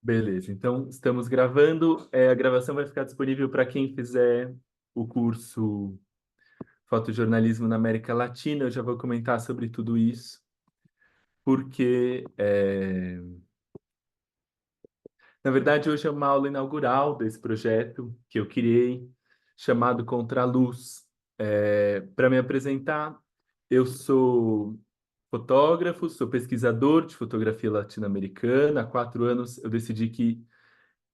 Beleza, então estamos gravando. A gravação vai ficar disponível para quem fizer o curso Fotojornalismo na América Latina. Eu já vou comentar sobre tudo isso, porque, na verdade, hoje é uma aula inaugural desse projeto que eu criei, chamado Contra a Luz. Para me apresentar, eu sou fotógrafo, sou pesquisador de fotografia latino-americana. Há 4 anos eu decidi que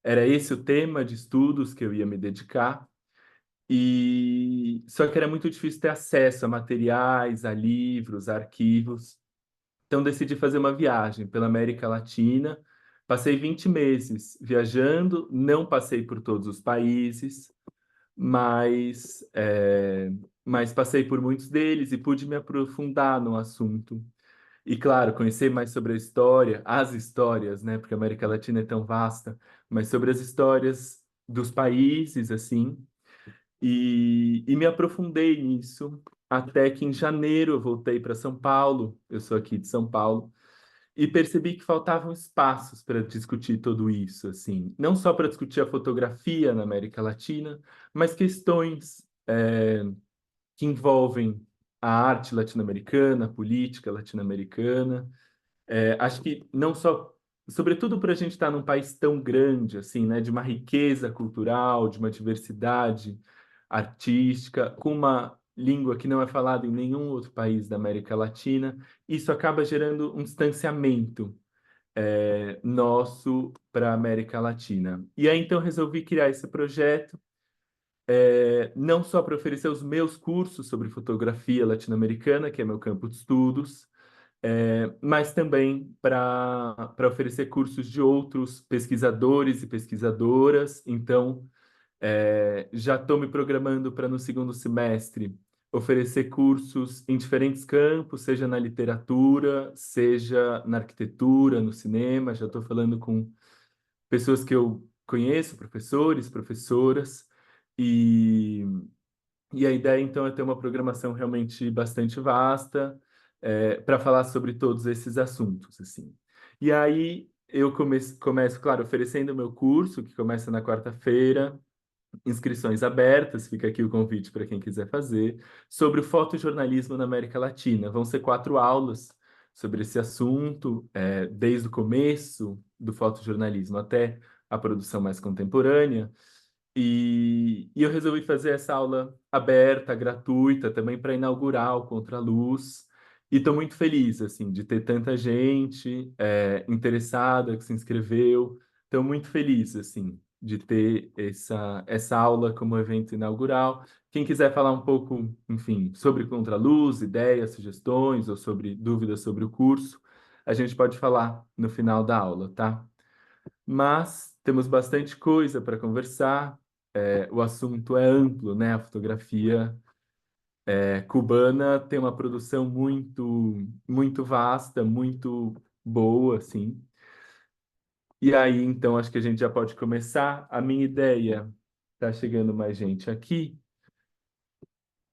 era esse o tema de estudos que eu ia me dedicar. E só que era muito difícil ter acesso a materiais, a livros, a arquivos. Então decidi fazer uma viagem pela América Latina. Passei 20 meses viajando, não passei por todos os países, mas, mas passei por muitos deles e pude me aprofundar no assunto. E, claro, conhecer mais sobre a história, as histórias, né? Porque a América Latina é tão vasta, mas sobre as histórias dos países, assim, e me aprofundei nisso até que em janeiro eu voltei para São Paulo, eu sou aqui de São Paulo, e percebi que faltavam espaços para discutir tudo isso, assim, não só para discutir a fotografia na América Latina, mas questões que envolvem a arte latino-americana, a política latino-americana. Acho que não só, sobretudo para a gente estar num país tão grande, assim, né, de uma riqueza cultural, de uma diversidade artística, com uma língua que não é falada em nenhum outro país da América Latina, isso acaba gerando um distanciamento nosso para a América Latina. E aí então resolvi criar esse projeto, não só para oferecer os meus cursos sobre fotografia latino-americana, que é meu campo de estudos, mas também para oferecer cursos de outros pesquisadores e pesquisadoras. Então, já estou me programando para no segundo semestre oferecer cursos em diferentes campos, seja na literatura, seja na arquitetura, no cinema. Já estou falando com pessoas que eu conheço, professores, professoras, e a ideia, então, é ter uma programação realmente bastante vasta, para falar sobre todos esses assuntos, assim. E aí eu começo, claro, oferecendo o meu curso, que começa na quarta-feira, inscrições abertas, fica aqui o convite para quem quiser fazer, sobre o fotojornalismo na América Latina. Vão ser 4 aulas sobre esse assunto, desde o começo do fotojornalismo até a produção mais contemporânea. E eu resolvi fazer essa aula aberta, gratuita, também para inaugurar o Contraluz. E estou muito feliz, assim, de ter tanta gente interessada que se inscreveu. Estou muito feliz, assim, de ter essa aula como evento inaugural. Quem quiser falar um pouco, enfim, sobre Contraluz, ideias, sugestões ou sobre dúvidas sobre o curso, a gente pode falar no final da aula, tá? Mas temos bastante coisa para conversar. O assunto é amplo, né? A fotografia cubana tem uma produção muito vasta, muito boa, assim. E aí, então, acho que a gente já pode começar. A minha ideia, tá chegando mais gente aqui.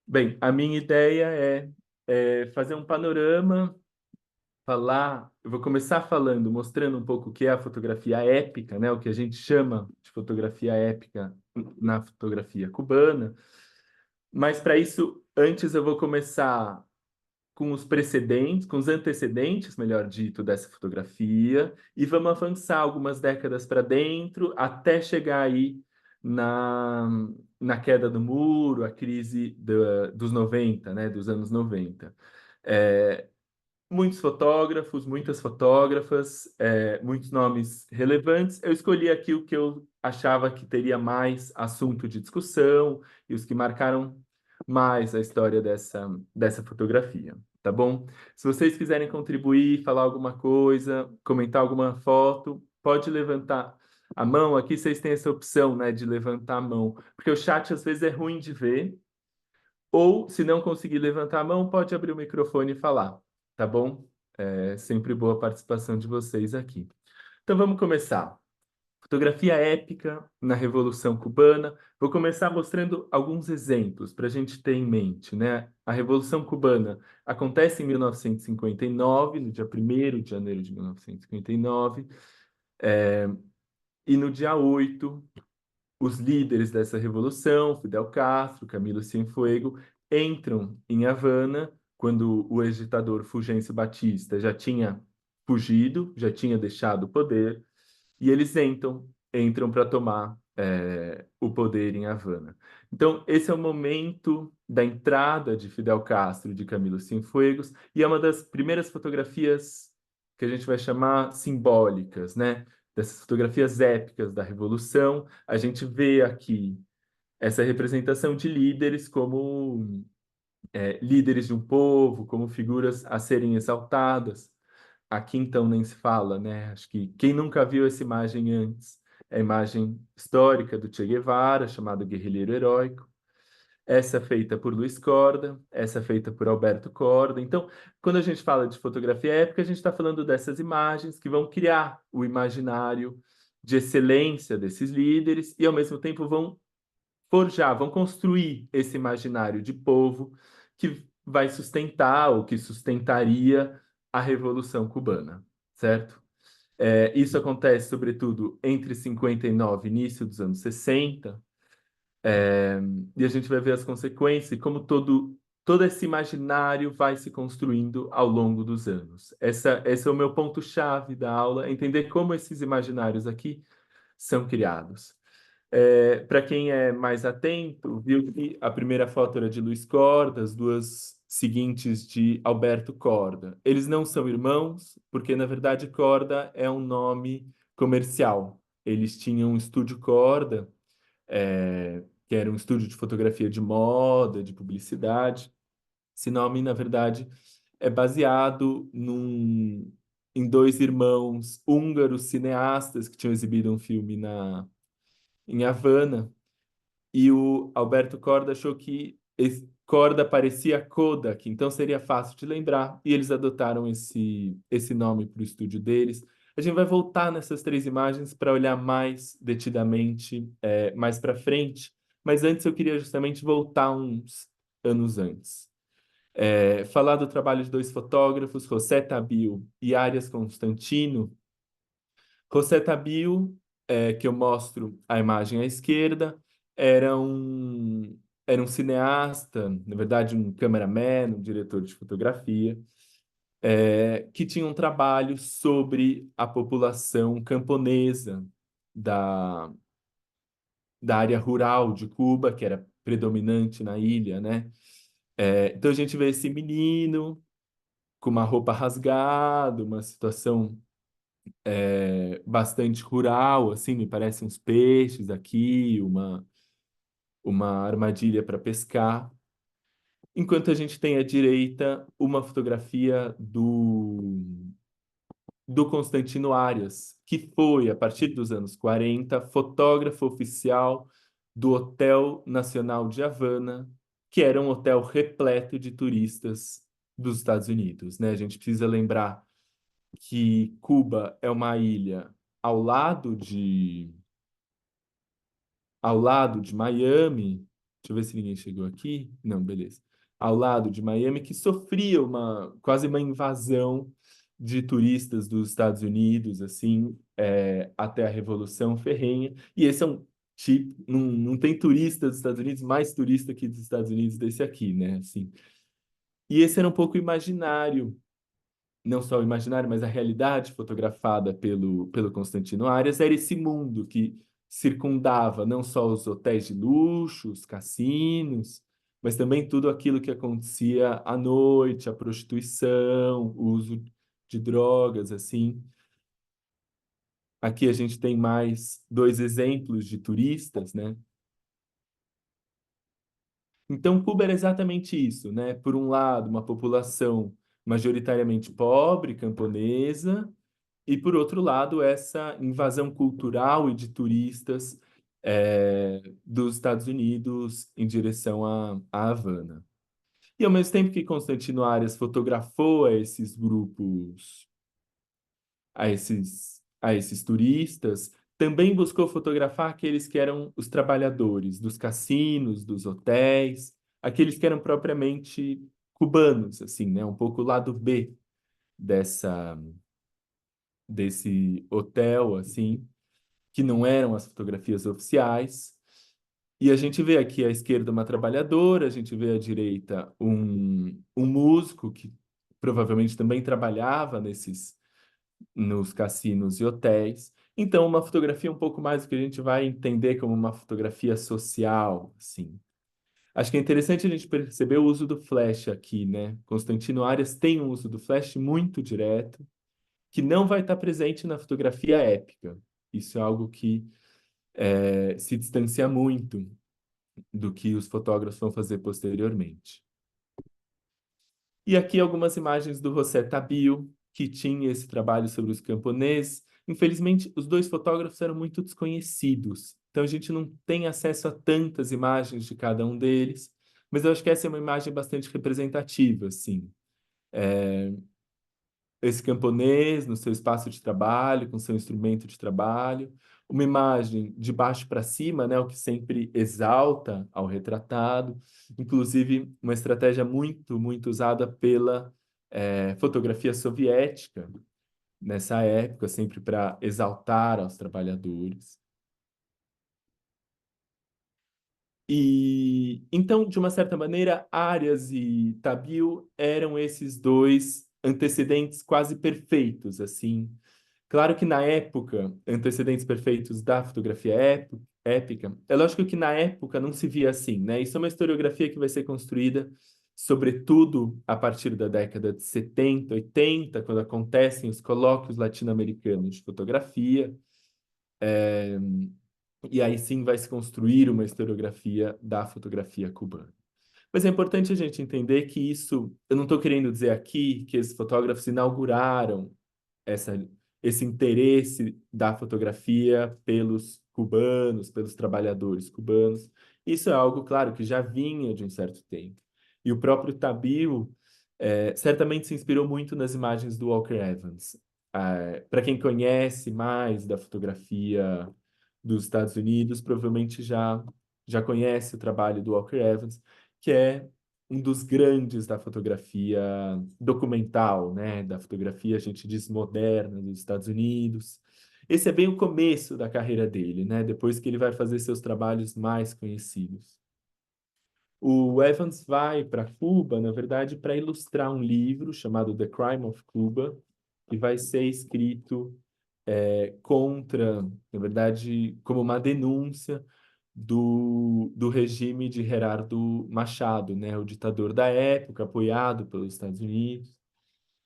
Bem, a minha ideia é fazer um panorama, falar. Eu vou começar falando, mostrando um pouco o que é a fotografia épica, né? O que a gente chama de fotografia épica na fotografia cubana. Mas para isso, antes eu vou começar com os precedentes, com os antecedentes, melhor dito, dessa fotografia, e vamos avançar algumas décadas para dentro, até chegar aí na, na queda do muro, a crise dos 90, né, dos anos 90. É, muitos fotógrafos, muitas fotógrafas, muitos nomes relevantes. Eu escolhi aqui o que eu achava que teria mais assunto de discussão e os que marcaram mais a história dessa fotografia, tá bom? Se vocês quiserem contribuir, falar alguma coisa, comentar alguma foto, pode levantar a mão. Aqui vocês têm essa opção, né, de levantar a mão, porque o chat às vezes é ruim de ver, ou se não conseguir levantar a mão, pode abrir o microfone e falar, tá bom? É sempre boa a participação de vocês aqui. Então vamos começar. Fotografia épica na Revolução Cubana. Vou começar mostrando alguns exemplos para a gente ter em mente, né? A Revolução Cubana acontece em 1959, no dia 1º de janeiro de 1959. E no dia 8 os líderes dessa revolução, Fidel Castro, Camilo Cienfuegos, entram em Havana quando o ex-ditador Fulgêncio Batista já tinha fugido, já tinha deixado o poder, e eles entram para tomar o poder em Havana. Então, esse é o momento da entrada de Fidel Castro e de Camilo Cienfuegos, e é uma das primeiras fotografias que a gente vai chamar simbólicas, né? Dessas fotografias épicas da Revolução. A gente vê aqui essa representação de líderes como líderes de um povo, como figuras a serem exaltadas. Aqui então nem se fala, né? Acho que quem nunca viu essa imagem antes é a imagem histórica do Che Guevara, chamado Guerrilheiro Heróico. Essa é feita por Luiz Corda, essa é feita por Alberto Corda. Então, quando a gente fala de fotografia épica, a gente está falando dessas imagens que vão criar o imaginário de excelência desses líderes e, ao mesmo tempo, vão forjar, vão construir esse imaginário de povo que vai sustentar ou que sustentaria a Revolução Cubana, certo? Isso acontece, sobretudo, entre 59 e início dos anos 60, e a gente vai ver as consequências e como todo esse imaginário vai se construindo ao longo dos anos. Esse é o meu ponto-chave da aula, entender como esses imaginários aqui são criados. Para quem é mais atento, viu que a primeira foto era de Luiz Corda, as duas seguintes de Alberto Corda. Eles não são irmãos, porque na verdade Corda é um nome comercial. Eles tinham um estúdio Corda, que era um estúdio de fotografia de moda, de publicidade. Esse nome, na verdade, é baseado em dois irmãos húngaros cineastas que tinham exibido um filme em Havana, e o Alberto Corda achou que Corda parecia Kodak, então seria fácil de lembrar, e eles adotaram esse nome para o estúdio deles. A gente vai voltar nessas três imagens para olhar mais detidamente, mais para frente, mas antes eu queria justamente voltar uns anos antes. Falar do trabalho de dois fotógrafos, José Tabil e Arias Constantino. José Tabil, que eu mostro a imagem à esquerda, era era um cineasta, na verdade, um cameraman, um diretor de fotografia, que tinha um trabalho sobre a população camponesa da, da área rural de Cuba, que era predominante na ilha, né? Então a gente vê esse menino com uma roupa rasgada, uma situação bastante rural, assim, me parecem uns peixes aqui, uma armadilha para pescar. Enquanto a gente tem à direita uma fotografia do Constantino Arias, que foi, a partir dos anos 40, fotógrafo oficial do Hotel Nacional de Havana, que era um hotel repleto de turistas dos Estados Unidos, né? A gente precisa lembrar que Cuba é uma ilha ao lado ao lado de Miami. Deixa eu ver se ninguém chegou aqui. Não, beleza. Ao lado de Miami, que sofria quase uma invasão de turistas dos Estados Unidos, assim, até a Revolução Ferrenha. E esse é um tipo, não tem turista dos Estados Unidos, mais turista aqui dos Estados Unidos desse aqui, né? Assim. E esse era um pouco imaginário, não só o imaginário, mas a realidade fotografada pelo Constantino Arias era esse mundo que circundava não só os hotéis de luxo, os cassinos, mas também tudo aquilo que acontecia à noite, a prostituição, o uso de drogas, assim. Aqui a gente tem mais dois exemplos de turistas, né? Então, Cuba era exatamente isso, né? Por um lado, uma população majoritariamente pobre, camponesa, e, por outro lado, essa invasão cultural e de turistas dos Estados Unidos em direção a Havana. E, ao mesmo tempo que Constantino Arias fotografou esses grupos, a esses turistas, também buscou fotografar aqueles que eram os trabalhadores dos cassinos, dos hotéis, aqueles que eram propriamente cubanos, assim, né? Um pouco o lado B dessa desse hotel, assim. que não eram as fotografias oficiais. E a gente vê aqui à esquerda uma trabalhadora, a gente vê à direita um músico que provavelmente também trabalhava nos cassinos e hotéis. Então, uma fotografia um pouco mais do que a gente vai entender como uma fotografia social, assim. Acho que é interessante a gente perceber o uso do flash aqui, né? Constantino Arias tem um uso do flash muito direto, que não vai estar presente na fotografia épica. Isso é algo que se distancia muito do que os fotógrafos vão fazer posteriormente. E aqui algumas imagens do José Tabil, que tinha esse trabalho sobre os camponeses. Infelizmente, os dois fotógrafos eram muito desconhecidos, então a gente não tem acesso a tantas imagens de cada um deles, mas eu acho que essa é uma imagem bastante representativa, assim. Esse camponês no seu espaço de trabalho, com seu instrumento de trabalho, uma imagem de baixo para cima, né, o que sempre exalta ao retratado, inclusive uma estratégia muito usada pela fotografia soviética nessa época, sempre para exaltar aos trabalhadores. E então, de uma certa maneira, Arias e Tabil eram esses dois antecedentes quase perfeitos, assim. Claro que na época, antecedentes perfeitos da fotografia épica, é lógico que na época não se via assim, né? Isso é uma historiografia que vai ser construída, sobretudo a partir da década de 70, 80, quando acontecem os colóquios latino-americanos de fotografia. E aí sim vai se construir uma historiografia da fotografia cubana. Mas é importante a gente entender que isso, eu não estou querendo dizer aqui que esses fotógrafos inauguraram essa, esse interesse da fotografia pelos cubanos, pelos trabalhadores cubanos. Isso é algo, claro, que já vinha de um certo tempo. E o próprio Tabil certamente se inspirou muito nas imagens do Walker Evans. Para quem conhece mais da fotografia dos Estados Unidos, provavelmente já conhece o trabalho do Walker Evans, que é um dos grandes da fotografia documental, né? Da fotografia, a gente diz, moderna dos Estados Unidos. Esse é bem o começo da carreira dele, né? Depois que ele vai fazer seus trabalhos mais conhecidos. O Evans vai para Cuba, na verdade, para ilustrar um livro chamado The Crime of Cuba, que vai ser escrito contra, na verdade, como uma denúncia do regime de Gerardo Machado, né, o ditador da época, apoiado pelos Estados Unidos.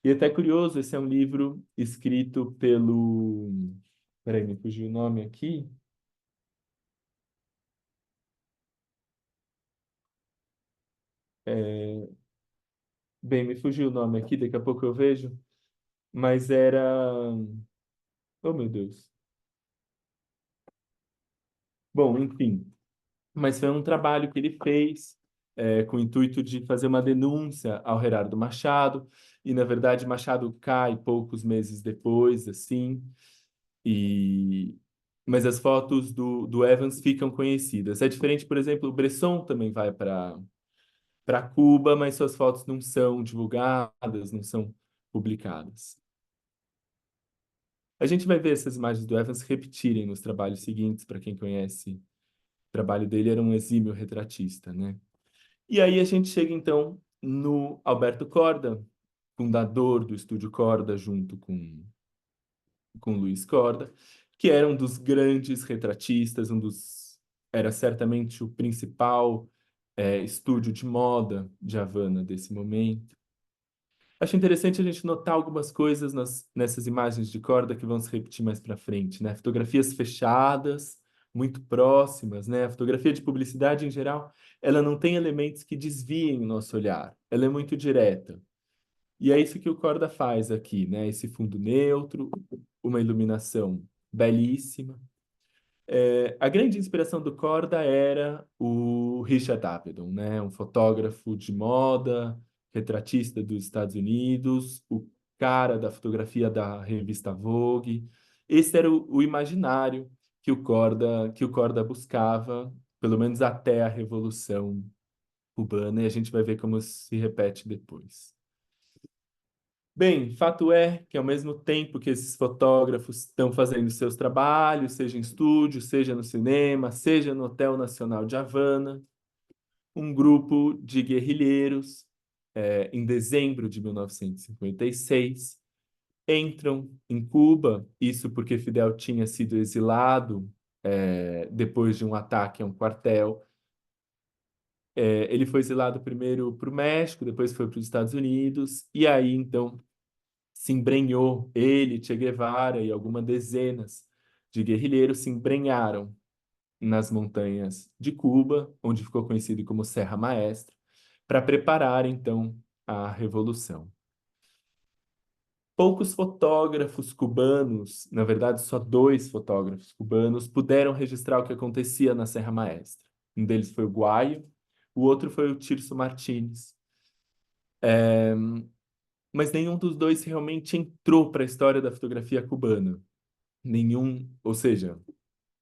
E até curioso, esse é um livro escrito pelo... Peraí, me fugiu o nome aqui. É, Bem, me fugiu o nome aqui, daqui a pouco eu vejo. Mas era... Oh, meu Deus. Bom, enfim. Mas foi um trabalho que ele fez com o intuito de fazer uma denúncia ao Gerardo Machado, e na verdade Machado cai poucos meses depois, assim, e mas as fotos do Evans ficam conhecidas. É diferente, por exemplo, o Bresson também vai para Cuba, mas suas fotos não são divulgadas, não são publicadas. A gente vai ver essas imagens do Evans repetirem nos trabalhos seguintes, para quem conhece. O trabalho dele era um exímio retratista, né? E aí a gente chega então no Alberto Korda, fundador do Estúdio Korda, junto com Luiz Korda, que era um dos grandes retratistas, era certamente o principal estúdio de moda de Havana desse momento. Acho interessante a gente notar algumas coisas nessas imagens de Korda que vão se repetir mais para frente, né? Fotografias fechadas, muito próximas, né? A fotografia de publicidade, em geral, ela não tem elementos que desviem o nosso olhar. Ela é muito direta. E é isso que o Korda faz aqui, né? Esse fundo neutro, uma iluminação belíssima. A grande inspiração do Korda era o Richard Avedon, né? Um fotógrafo de moda, retratista dos Estados Unidos, o cara da fotografia da revista Vogue. Esse era o imaginário que o Korda buscava, pelo menos até a Revolução Cubana, e a gente vai ver como se repete depois. Bem, fato é que ao mesmo tempo que esses fotógrafos estão fazendo seus trabalhos, seja em estúdio, seja no cinema, seja no Hotel Nacional de Havana, um grupo de guerrilheiros, em dezembro de 1956, entram em Cuba, isso porque Fidel tinha sido exilado, depois de um ataque a um quartel. Ele foi exilado primeiro para o México, depois foi para os Estados Unidos, e aí então se embrenhou, ele, Che Guevara e algumas dezenas de guerrilheiros se embrenharam nas montanhas de Cuba, onde ficou conhecido como Serra Maestra, para preparar então a revolução. Poucos fotógrafos cubanos, na verdade, só dois fotógrafos cubanos, puderam registrar o que acontecia na Serra Maestra. Um deles foi o Guaio, o outro foi o Tirso Martínez. Mas nenhum dos dois realmente entrou para a história da fotografia cubana. Nenhum, ou seja,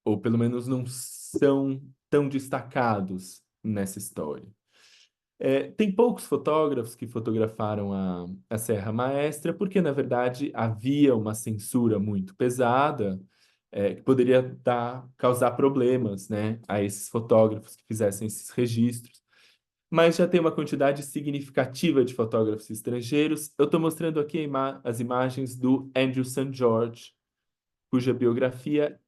ou pelo menos não são tão destacados nessa história. Tem poucos fotógrafos que fotografaram a Serra Maestra, porque, na verdade, havia uma censura muito pesada, que poderia causar problemas, né, a esses fotógrafos que fizessem esses registros. Mas já tem uma quantidade significativa de fotógrafos estrangeiros. Eu estou mostrando aqui as imagens do Andrew St. George, cuja biografia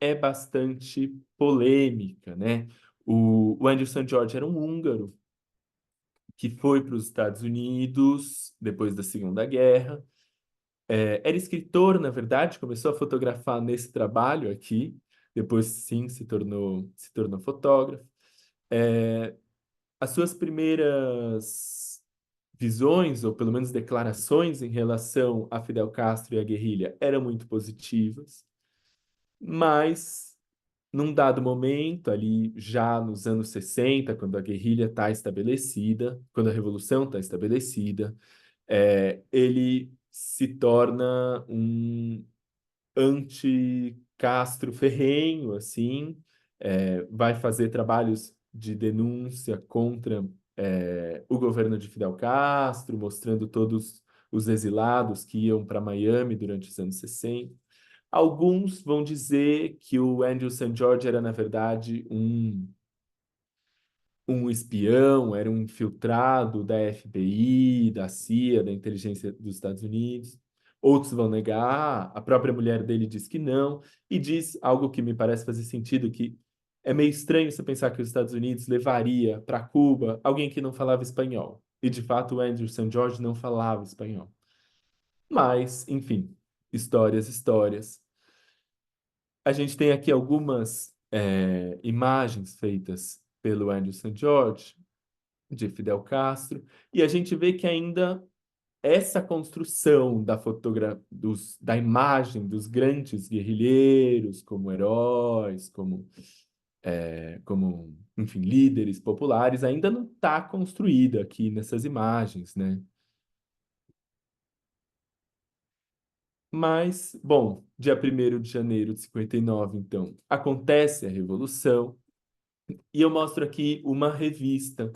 é bastante polêmica, né? O Andrew St. George era um húngaro que foi para os Estados Unidos depois da Segunda Guerra. Era escritor, na verdade, começou a fotografar nesse trabalho aqui, depois sim se tornou fotógrafo. É, as suas primeiras visões, ou pelo menos declarações em relação a Fidel Castro e a guerrilha, eram muito positivas, mas num dado momento, ali já nos anos 60, quando a guerrilha está estabelecida, quando a revolução está estabelecida, ele se torna um anti-Castro ferrenho, assim, vai fazer trabalhos de denúncia contra o governo de Fidel Castro, mostrando todos os exilados que iam para Miami durante os anos 60. Alguns vão dizer que o Andrew St. George era, na verdade, um espião, era um infiltrado da FBI, da CIA, da inteligência dos Estados Unidos. Outros vão negar, a própria mulher dele diz que não, e diz algo que me parece fazer sentido, que é meio estranho você pensar que os Estados Unidos levaria para Cuba alguém que não falava espanhol. E, de fato, o Andrew St. George não falava espanhol. Mas, enfim, histórias, histórias. A gente tem aqui algumas imagens feitas pelo Andrew St. George, de Fidel Castro, e a gente vê que ainda essa construção da imagem dos grandes guerrilheiros como heróis, como, enfim, líderes populares, ainda não está construída aqui nessas imagens, né? Mas, bom, dia 1º de janeiro de 59, então, acontece a Revolução, e eu mostro aqui uma revista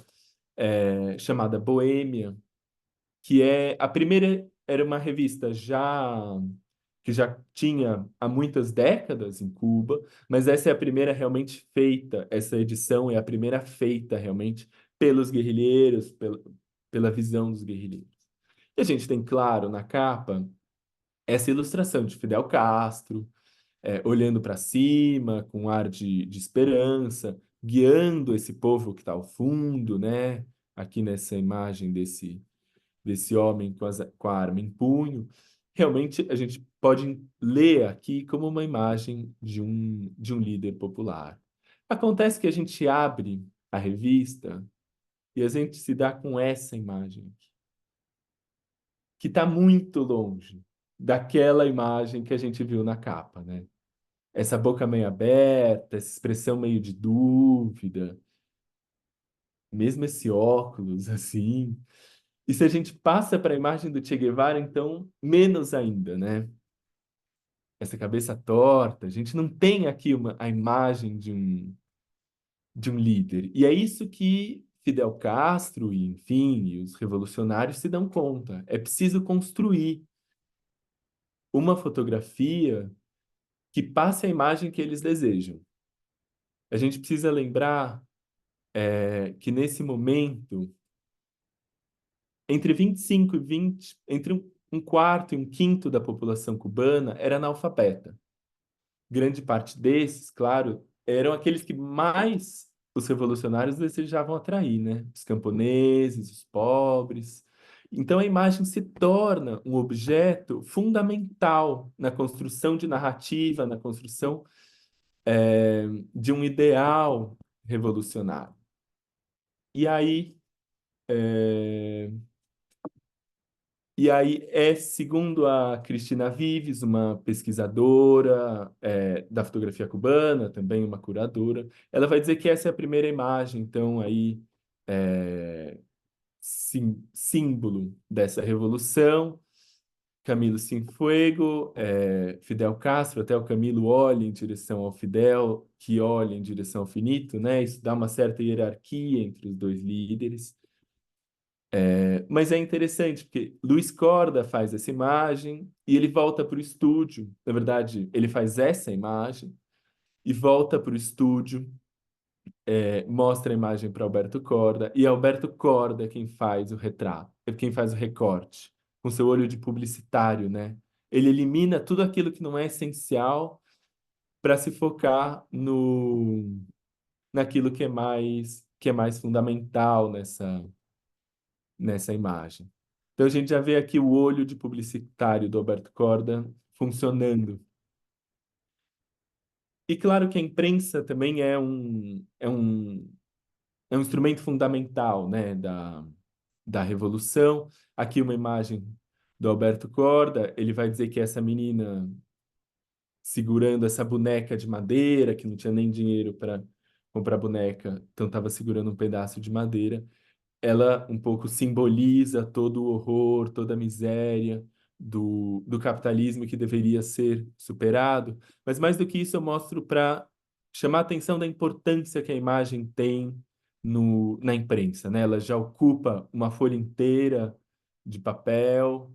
chamada Boêmia, que a primeira era uma revista que já tinha há muitas décadas em Cuba, mas essa é a primeira realmente feita, essa edição é a primeira feita realmente pelos guerrilheiros, pela visão dos guerrilheiros. E a gente tem, claro, na capa, essa ilustração de Fidel Castro, olhando para cima, com um ar de esperança, guiando esse povo que está ao fundo, né? Aqui nessa imagem desse homem com a arma em punho, realmente a gente pode ler aqui como uma imagem de um líder popular. Acontece que a gente abre a revista e a gente se dá com essa imagem aqui, que está muito longe daquela imagem que a gente viu na capa, né? Essa boca meio aberta, essa expressão meio de dúvida, mesmo esse óculos assim. E se a gente passa para a imagem do Che Guevara, então, menos ainda, né? Essa cabeça torta, a gente não tem aqui a imagem de um líder. E é isso que Fidel Castro e, enfim, e os revolucionários se dão conta. É preciso construir uma fotografia que passe a imagem que eles desejam. A gente precisa lembrar que nesse momento, entre 25 e 20, entre um quarto e um quinto da população cubana era analfabeta. Grande parte desses, claro, eram aqueles que mais os revolucionários desejavam atrair, né? Os camponeses, os pobres. Então a imagem se torna um objeto fundamental na construção de narrativa, na construção de um ideal revolucionário. E aí, é, segundo a Cristina Vives, uma pesquisadora da fotografia cubana, também uma curadora, ela vai dizer que essa é a primeira imagem, então, aí, símbolo dessa revolução. Camilo Cienfuegos, Fidel Castro, até o Camilo olha em direção ao Fidel, que olha em direção ao finito, né? Isso dá uma certa hierarquia entre os dois líderes. Mas é interessante, porque Luiz Corda faz essa imagem e ele volta para o estúdio. Na verdade, ele faz essa imagem e volta para o estúdio, mostra a imagem para Alberto Corda, e Alberto Corda é quem faz o retrato, é quem faz o recorte, com seu olho de publicitário, né? Ele elimina tudo aquilo que não é essencial para se focar no naquilo que é mais fundamental nessa imagem. Então a gente já vê aqui o olho de publicitário do Alberto Corda funcionando. E claro que a imprensa também é um instrumento fundamental, né, da revolução. Aqui uma imagem do Alberto Corda, ele vai dizer que essa menina segurando essa boneca de madeira, que não tinha nem dinheiro para comprar boneca, então estava segurando um pedaço de madeira. Ela um pouco simboliza todo o horror, toda a miséria do capitalismo que deveria ser superado. Mas mais do que isso, eu mostro para chamar a atenção da importância que a imagem tem na imprensa, né? Ela já ocupa uma folha inteira de papel,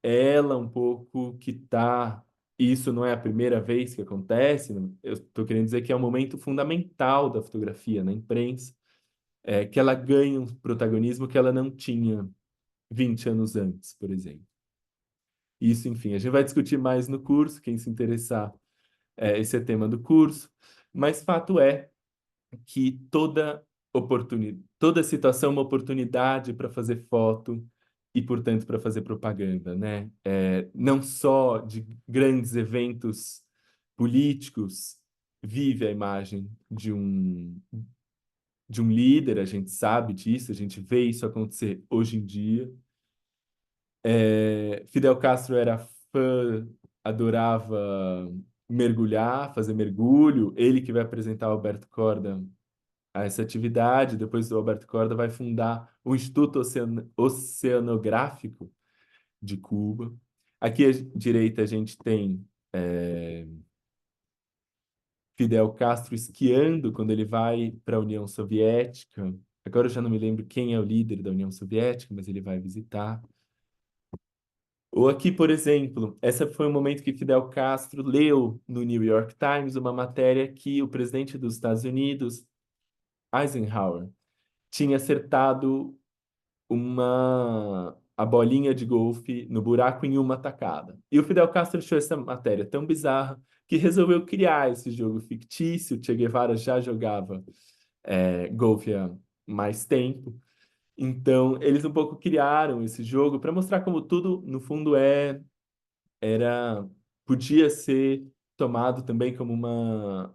ela um pouco que está. Isso não é a primeira vez que acontece, eu estou querendo dizer que é um momento fundamental da fotografia na imprensa, que ela ganha um protagonismo que ela não tinha 20 anos antes, por exemplo. Isso, enfim, a gente vai discutir mais no curso, quem se interessar, esse é tema do curso, mas fato é que toda situação é uma oportunidade para fazer foto e, portanto, para fazer propaganda, né? Não só de grandes eventos políticos vive a imagem de um líder, a gente sabe disso, a gente vê isso acontecer hoje em dia. Fidel Castro era fã, adorava mergulhar, fazer mergulho, ele que vai apresentar o Alberto Corda a essa atividade, depois o Alberto Corda vai fundar o Instituto Oceanográfico de Cuba. Aqui à direita a gente tem Fidel Castro esquiando quando ele vai para a União Soviética. Agora eu já não me lembro quem é o líder da União Soviética, mas ele vai visitar. Ou aqui, por exemplo, esse foi o momento que Fidel Castro leu no New York Times uma matéria que o presidente dos Estados Unidos, Eisenhower, tinha acertado a bolinha de golfe no buraco em uma tacada. E o Fidel Castro achou essa matéria tão bizarra que resolveu criar esse jogo fictício. Che Guevara já jogava golfe há mais tempo. Então, eles um pouco criaram esse jogo para mostrar como tudo, no fundo, era podia ser tomado também como um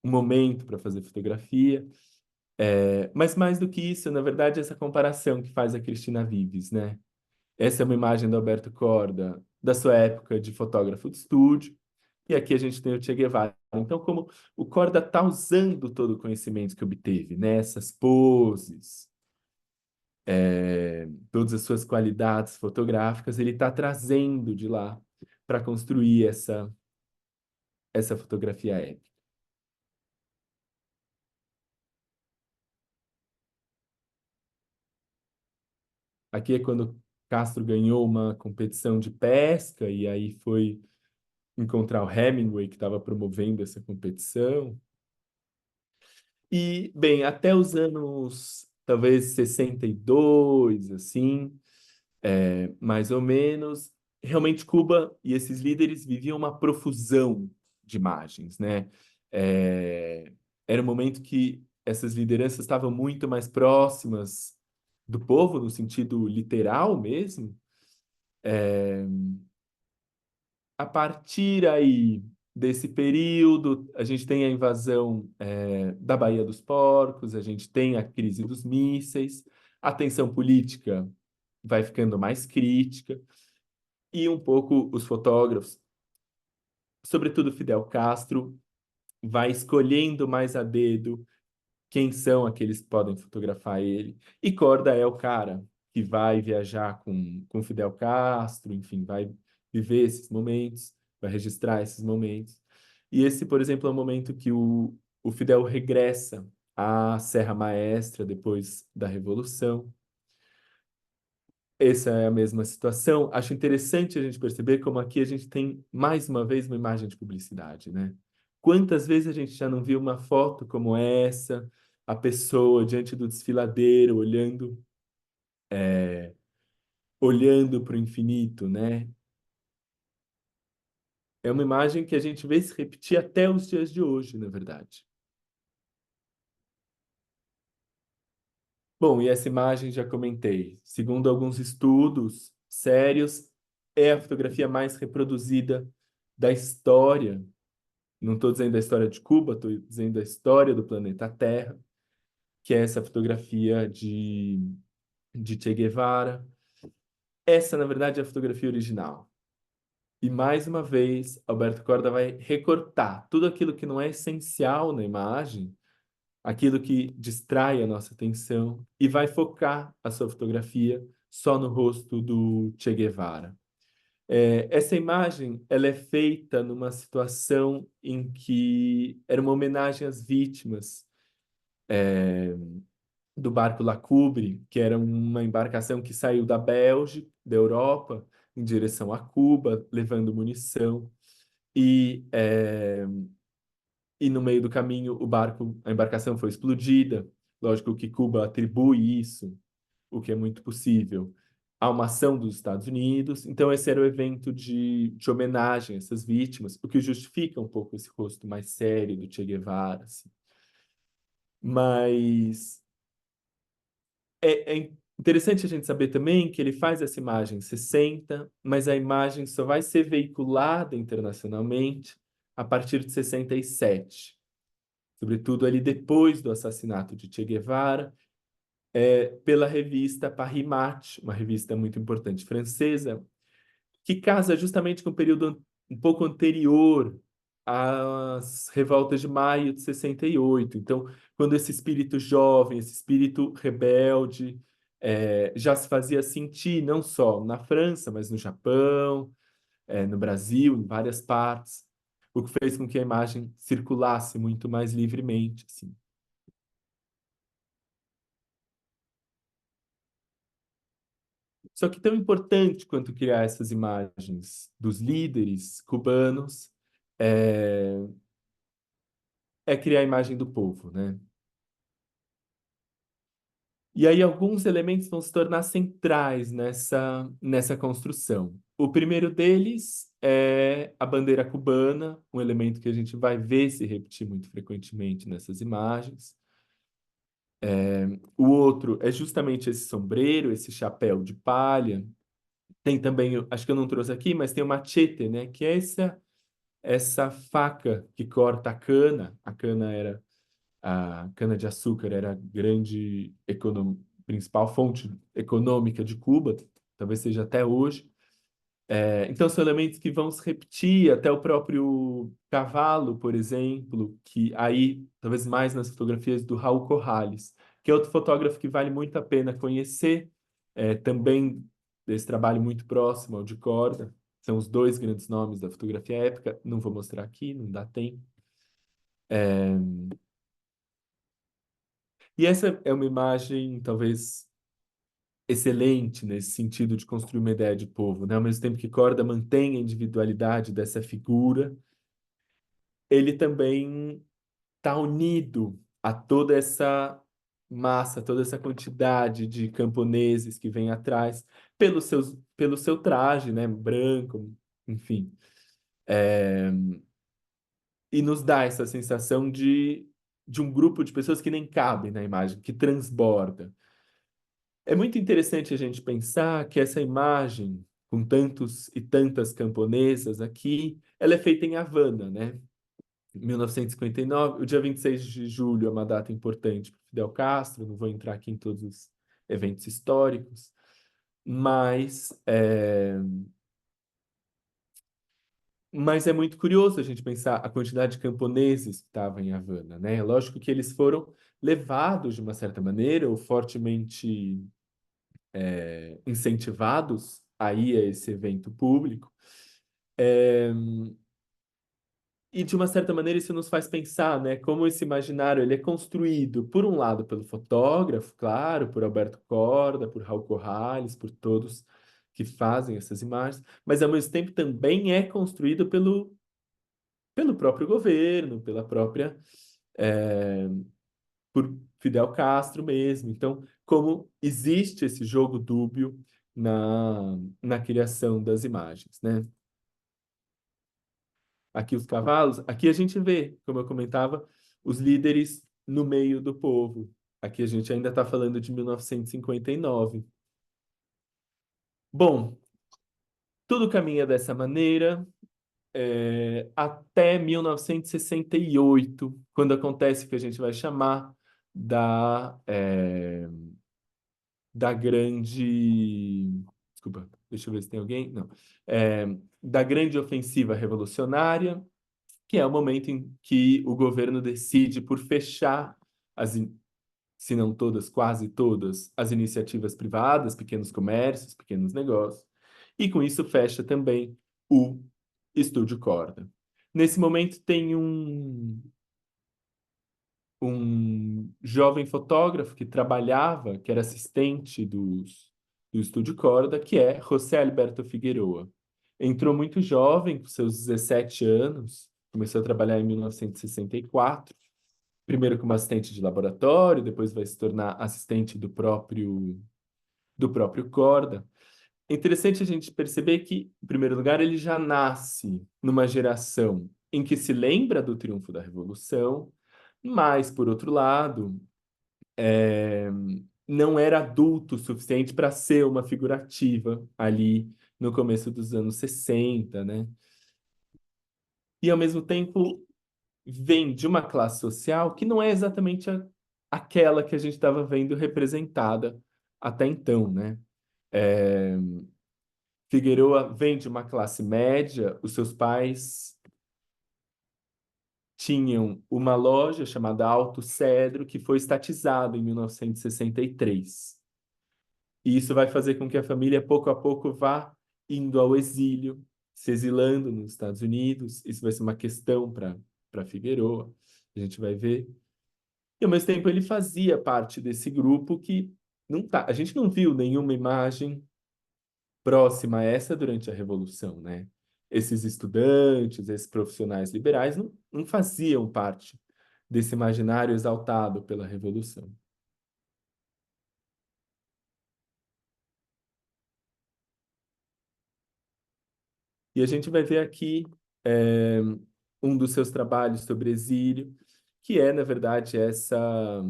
momento para fazer fotografia. Mas mais do que isso, na verdade, essa comparação que faz a Cristina Vives, né? Essa é uma imagem do Alberto Corda, da sua época de fotógrafo de estúdio, e aqui a gente tem o Che Guevara. Então, como o Corda está usando todo o conhecimento que obteve, né? Essas poses, todas as suas qualidades fotográficas, ele está trazendo de lá para construir essa, fotografia épica. Aqui é quando Castro ganhou uma competição de pesca e aí foi encontrar o Hemingway, que estava promovendo essa competição. E, bem, até os anos, talvez 62, assim, mais ou menos, realmente Cuba e esses líderes viviam uma profusão de imagens, né? É, era um momento que essas lideranças estavam muito mais próximas do povo, no sentido literal mesmo. A partir aí desse período, a gente tem a invasão, da Baía dos Porcos, a gente tem a crise dos mísseis, a tensão política vai ficando mais crítica, e um pouco os fotógrafos, sobretudo Fidel Castro, vai escolhendo mais a dedo quem são aqueles que podem fotografar ele. E Korda é o cara que vai viajar com Fidel Castro, enfim, vai viver esses momentos, vai registrar esses momentos. E esse, por exemplo, é o momento que o Fidel regressa à Serra Maestra depois da Revolução. Essa é a mesma situação. Acho interessante a gente perceber como aqui a gente tem, mais uma vez, uma imagem de publicidade, né? Quantas vezes a gente já não viu uma foto como essa, a pessoa diante do desfiladeiro, olhando para o infinito, né? É uma imagem que a gente vê se repetir até os dias de hoje, na verdade. Bom, e essa imagem já comentei. Segundo alguns estudos sérios, é a fotografia mais reproduzida da história. Não estou dizendo a história de Cuba, estou dizendo a história do planeta Terra, que é essa fotografia de Che Guevara. Essa, na verdade, é a fotografia original. E mais uma vez, Alberto Korda vai recortar tudo aquilo que não é essencial na imagem, aquilo que distrai a nossa atenção, e vai focar a sua fotografia só no rosto do Che Guevara. Essa imagem ela é feita numa situação em que era uma homenagem às vítimas do barco Lacoubre, que era uma embarcação que saiu da Bélgica, da Europa, em direção a Cuba, levando munição. E, e no meio do caminho, a embarcação foi explodida. Lógico que Cuba atribui isso, o que é muito possível, a uma ação dos Estados Unidos. Então, esse era o evento de homenagem a essas vítimas, o que justifica um pouco esse rosto mais sério do Che Guevara. Assim. Mas é interessante a gente saber também que ele faz essa imagem em 60, mas a imagem só vai ser veiculada internacionalmente a partir de 67, sobretudo ali depois do assassinato de Che Guevara, pela revista Paris Match, uma revista muito importante francesa, que casa justamente com o período um pouco anterior às revoltas de maio de 68. Então, quando esse espírito jovem, esse espírito rebelde, já se fazia sentir não só na França, mas no Japão, no Brasil, em várias partes, o que fez com que a imagem circulasse muito mais livremente, assim. Só que tão importante quanto criar essas imagens dos líderes cubanos é, é criar a imagem do povo, né? E aí alguns elementos vão se tornar centrais nessa construção. O primeiro deles é a bandeira cubana, um elemento que a gente vai ver se repetir muito frequentemente nessas imagens. O outro é justamente esse sombreiro, esse chapéu de palha. Tem também, acho que eu não trouxe aqui, mas tem o machete, né? Que é essa faca que corta a cana. A cana de açúcar era a principal fonte econômica de Cuba, talvez seja até hoje. Então são elementos que vão se repetir, até o próprio cavalo, por exemplo, que aí, talvez mais nas fotografias do Raul Corrales, que é outro fotógrafo que vale muito a pena conhecer, também desse trabalho muito próximo ao de Korda. São os dois grandes nomes da fotografia épica. Não vou mostrar aqui, não dá tempo. E essa é uma imagem, talvez, excelente nesse sentido de construir uma ideia de povo, né? Ao mesmo tempo que Korda mantém a individualidade dessa figura, ele também está unido a toda essa massa, toda essa quantidade de camponeses que vem atrás, pelo seu traje, né? Branco, enfim. E nos dá essa sensação de um grupo de pessoas que nem cabe na imagem, que transborda. É muito interessante a gente pensar que essa imagem, com tantos e tantas camponesas aqui, ela é feita em Havana, né? 1959, o dia 26 de julho é uma data importante para Fidel Castro, não vou entrar aqui em todos os eventos históricos, mas é muito curioso a gente pensar a quantidade de camponeses que estavam em Havana, né? Lógico que eles foram levados de uma certa maneira, ou fortemente incentivados a ir a esse evento público. E de uma certa maneira isso nos faz pensar, né, como esse imaginário ele é construído, por um lado, pelo fotógrafo, claro, por Alberto Korda, por Raul Corrales, por todos que fazem essas imagens, mas ao mesmo tempo também é construído pelo próprio governo, pela própria é, por Fidel Castro mesmo. Então, como existe esse jogo dúbio na criação das imagens, né? Aqui os cavalos, aqui a gente vê, como eu comentava, os líderes no meio do povo. Aqui a gente ainda está falando de 1959. Bom, tudo caminha dessa maneira até 1968, quando acontece o que a gente vai chamar da grande. Desculpa, deixa eu ver se tem alguém. Não. É, da grande ofensiva revolucionária, que é o momento em que o governo decide por fechar se não todas, quase todas, as iniciativas privadas, pequenos comércios, pequenos negócios, e com isso fecha também o Estúdio Corda. Nesse momento tem um jovem fotógrafo que trabalhava, que era assistente do Estúdio Corda, que é José Alberto Figueroa. Entrou muito jovem, com seus 17 anos, começou a trabalhar em 1964, primeiro como assistente de laboratório, depois vai se tornar assistente do próprio Corda. É interessante a gente perceber que, em primeiro lugar, ele já nasce numa geração em que se lembra do triunfo da Revolução, mas, por outro lado, é, não era adulto o suficiente para ser uma figurativa ali no começo dos anos 60, né? E, ao mesmo tempo, vem de uma classe social que não é exatamente aquela que a gente estava vendo representada até então, né? É, Figueroa vem de uma classe média, os seus pais tinham uma loja chamada Alto Cedro, que foi estatizada em 1963. E isso vai fazer com que a família, pouco a pouco, vá indo ao exílio, se exilando nos Estados Unidos. Isso vai ser uma questão para Figueroa, a gente vai ver. E, ao mesmo tempo, ele fazia parte desse grupo que não tá, a gente não viu nenhuma imagem próxima a essa durante a Revolução, né? Esses estudantes, esses profissionais liberais não faziam parte desse imaginário exaltado pela Revolução. E a gente vai ver aqui é, um dos seus trabalhos sobre exílio, que é, na verdade, essa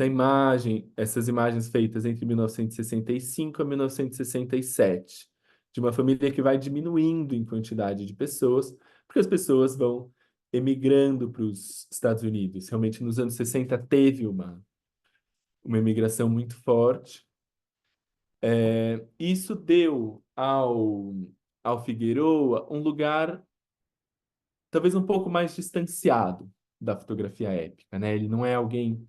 imagem, essas imagens feitas entre 1965 a 1967, de uma família que vai diminuindo em quantidade de pessoas, porque as pessoas vão emigrando para os Estados Unidos. Realmente, nos anos 60 teve uma imigração muito forte. Isso deu ao Figueroa um lugar talvez um pouco mais distanciado da fotografia épica, né? Ele não é alguém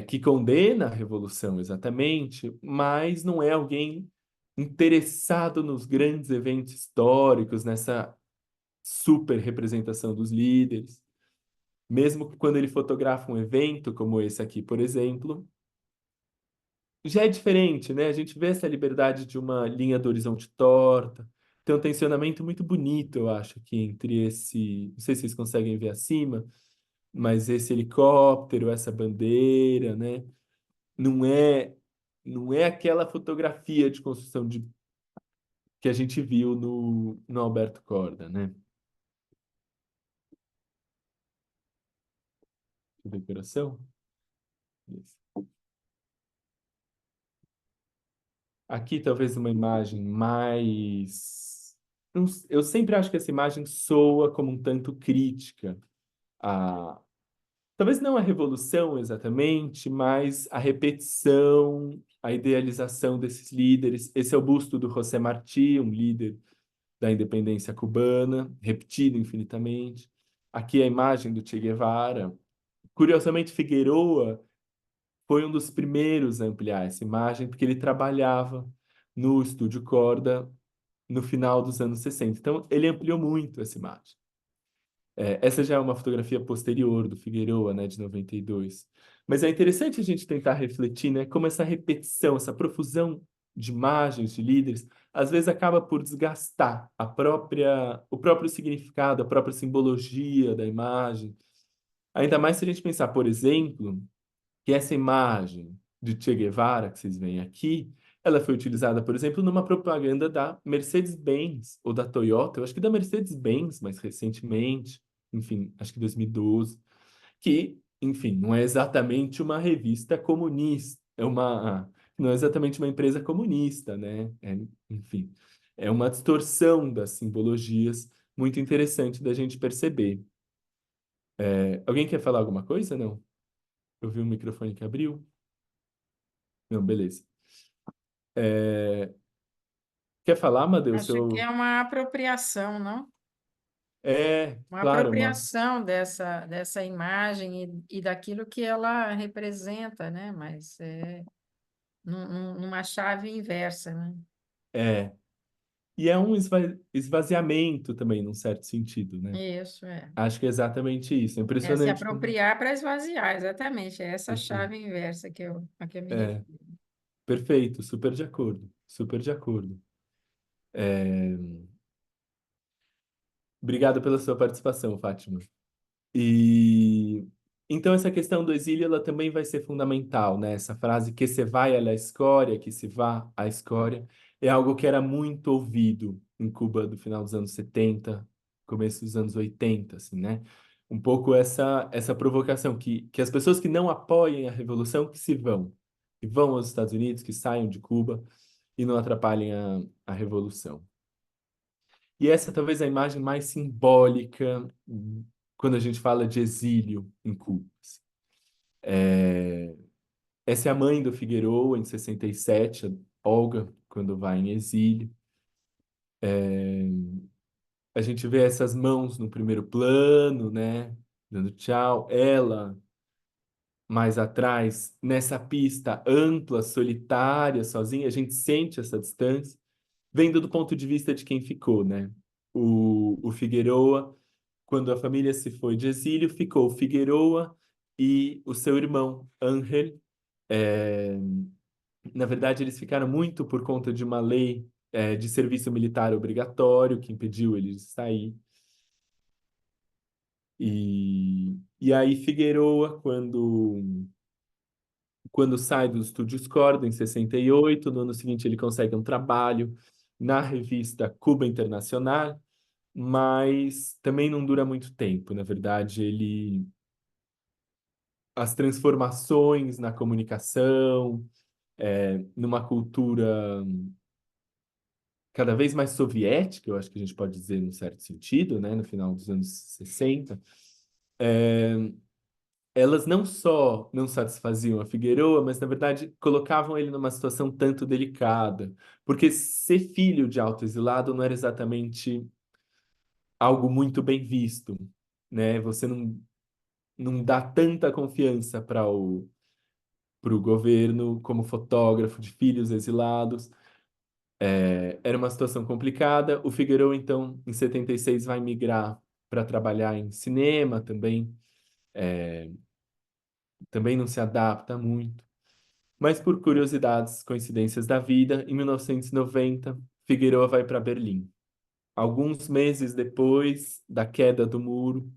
que condena a revolução exatamente, mas não é alguém interessado nos grandes eventos históricos, nessa super representação dos líderes. Mesmo que quando ele fotografa um evento como esse aqui, por exemplo, já é diferente, né? A gente vê essa liberdade de uma linha do horizonte torta. Tem um tensionamento muito bonito, eu acho, aqui entre esse. Não sei se vocês conseguem ver acima, mas esse helicóptero, essa bandeira, né? Não é, não é aquela fotografia de construção que a gente viu no Alberto Korda, né? Decoração. Isso. Aqui, talvez uma imagem mais. Eu sempre acho que essa imagem soa como um tanto crítica a. Talvez não a revolução exatamente, mas a repetição, a idealização desses líderes. Esse é o busto do José Martí, um líder da independência cubana, repetido infinitamente. Aqui a imagem do Che Guevara. Curiosamente, Figueroa foi um dos primeiros a ampliar essa imagem, porque ele trabalhava no Estúdio Corda no final dos anos 60. Então, ele ampliou muito essa imagem. Essa já é uma fotografia posterior do Figueroa, né, de 92. Mas é interessante a gente tentar refletir, né, como essa repetição, essa profusão de imagens de líderes, às vezes acaba por desgastar o próprio significado, a própria simbologia da imagem. Ainda mais se a gente pensar, por exemplo, que essa imagem de Che Guevara que vocês veem aqui, ela foi utilizada, por exemplo, numa propaganda da Mercedes-Benz ou da Toyota, eu acho que da Mercedes-Benz mais recentemente, enfim, acho que 2012, que, enfim, não é exatamente uma revista comunista, não é exatamente uma empresa comunista, né? Enfim, é uma distorção das simbologias muito interessante da gente perceber. Alguém quer falar alguma coisa? Não? Eu vi um microfone que abriu. Não, beleza. É, Quer falar, Matheus? Acho que é uma apropriação, não? Uma Claro, apropriação dessa imagem e daquilo que ela representa, né? Mas numa chave inversa, né? é. E é um esvaziamento também, num certo sentido, né? Isso, é. Acho que é exatamente isso. É É se impressionante como. apropriar para esvaziar, exatamente. É essa Perfeito. chave inversa a que eu me É, refiro. perfeito, super de acordo. Super de acordo. É, Obrigado pela sua participação, Fátima. E então essa questão do exílio ela também vai ser fundamental, né? Essa frase que se vai à escória, que se vá à escória, é algo que era muito ouvido em Cuba do final dos anos 70, começo dos anos 80, assim, né? Um pouco essa provocação que as pessoas que não apoiem a revolução que vão aos Estados Unidos, que saiam de Cuba e não atrapalhem a revolução. E essa talvez é a imagem mais simbólica quando a gente fala de exílio em Cuba. É, Essa é a mãe do Figueroa, em 67, Olga, quando vai em exílio. A gente vê essas mãos no primeiro plano, né? Dando tchau. Ela, mais atrás, nessa pista ampla, solitária, sozinha, a gente sente essa distância, vendo do ponto de vista de quem ficou, né? O Figueroa, quando a família se foi de exílio, ficou o Figueroa e o seu irmão, Ángel. É, Na verdade, eles ficaram muito por conta de uma lei, de serviço militar obrigatório que impediu eles de sair. E aí, Figueroa, quando sai dos estúdios Corda, em 68, no ano seguinte ele consegue um trabalho na revista Cuba Internacional, mas também não dura muito tempo. Na verdade, as transformações na comunicação, numa cultura cada vez mais soviética, eu acho que a gente pode dizer num certo sentido, né, no final dos anos 60, elas não só não satisfaziam a Figueroa, mas na verdade colocavam ele numa situação tanto delicada, porque ser filho de autoexilado não era exatamente algo muito bem visto, né? Você não dá tanta confiança para o governo como fotógrafo de filhos exilados. Era uma situação complicada. O Figueiredo, então, em 76, vai migrar para trabalhar em cinema também. Também não se adapta muito. Mas por curiosidades, coincidências da vida, em 1990, Figueroa vai para Berlim. Alguns meses depois da queda do muro,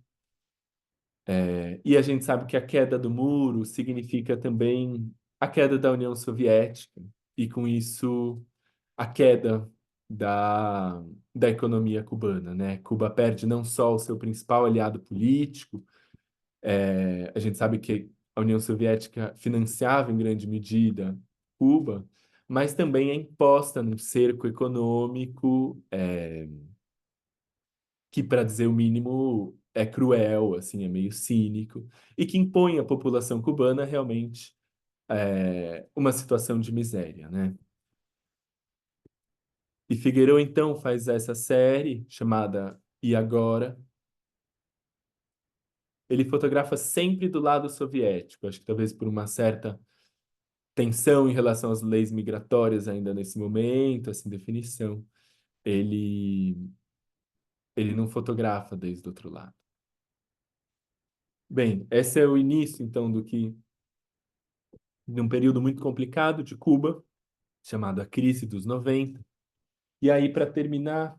e a gente sabe que a queda do muro significa também a queda da União Soviética, e com isso a queda da, da economia cubana, né? Cuba perde não só o seu principal aliado político, a gente sabe que a União Soviética financiava em grande medida Cuba, mas também é imposta num cerco econômico que, para dizer o mínimo, é cruel, assim, é meio cínico, e que impõe à população cubana realmente uma situação de miséria, né? E Figueiredo, então, faz essa série chamada E Agora. Ele fotografa sempre do lado soviético, acho que talvez por uma certa tensão em relação às leis migratórias ainda nesse momento, essa indefinição. Ele, ele não fotografa desde o outro lado. Bem, esse é o início, então, de um período muito complicado de Cuba, chamado a Crise dos 90. E aí, para terminar,